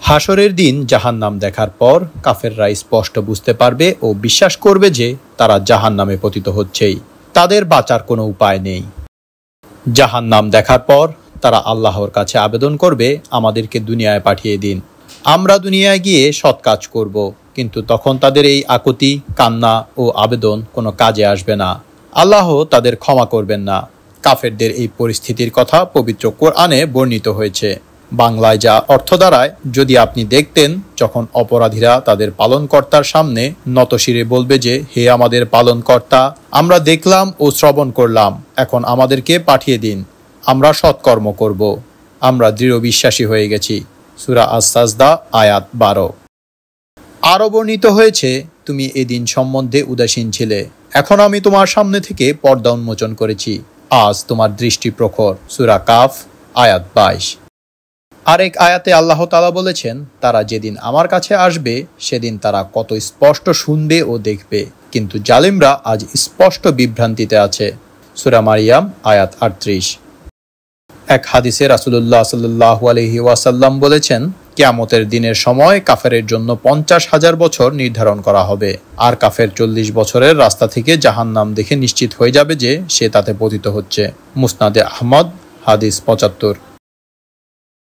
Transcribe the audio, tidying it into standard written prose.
হাসরের দিন জাহান্নাম দেখার পর কাফেররা স্পষ্ট বুঝতে পারবে ও বিশ্বাস করবে যে তারা জাহান্নামে পতিত হচ্ছেই, তাদের বাঁচার কোনো উপায় নেই। জাহান্নাম দেখার পর তারা আল্লাহর কাছে আবেদন করবে, আমাদেরকে দুনিয়ায় পাঠিয়ে দিন, আমরা দুনিয়ায় গিয়ে সৎ কাজ করব। কিন্তু তখন তাদের এই আকুতি, কান্না ও আবেদন কোনো কাজে আসবে না। আল্লাহ তাদের ক্ষমা করবেন না। কাফেরদের এই পরিস্থিতির কথা পবিত্র কোরআনে বর্ণিত হয়েছে। বাংলায় যা অর্থ দাঁড়ায়, যদি আপনি দেখতেন যখন অপরাধীরা তাদের পালনকর্তার সামনে নতশিরে বলবে যে, হে আমাদের পালনকর্তা, আমরা দেখলাম ও শ্রবণ করলাম, এখন আমাদেরকে পাঠিয়ে দিন, আমরা সৎকর্ম করব, আমরা দৃঢ় বিশ্বাসী হয়ে গেছি। সূরা আস-সাজদা আয়াত 12। আরও বর্ণিত হয়েছে, তুমি এদিন সম্বন্ধে উদাসীন ছিলে, এখন আমি তোমার সামনে থেকে পর্দা উন্মোচন করেছি, আজ তোমার দৃষ্টি প্রখর। সূরা কাফ আয়াত 22। আরেক আয়াতে আল্লাহ তাআলা বলেছেন, তারা যেদিন আমার কাছে আসবে সেদিন তারা কত স্পষ্ট শুনবে ও দেখবে, কিন্তু জালিমরা আজ স্পষ্ট বিভ্রান্তিতে আছে। সূরা মারিয়াম আয়াত 38। এক হাদিসে রাসূলুল্লাহ সাল্লাল্লাহু আলাইহি ওয়াসাল্লাম বলেছেন, কিয়ামতের দিনের সময় কাফেরের জন্য 50,000 বছর নির্ধারণ করা হবে, আর কাফের 40 বছরের রাস্তা থেকে জাহান্নাম দেখে নিশ্চিত হয়ে যাবে যে সে তাতে পতিত হচ্ছে। মুসনাদে আহমদ হাদিস 75।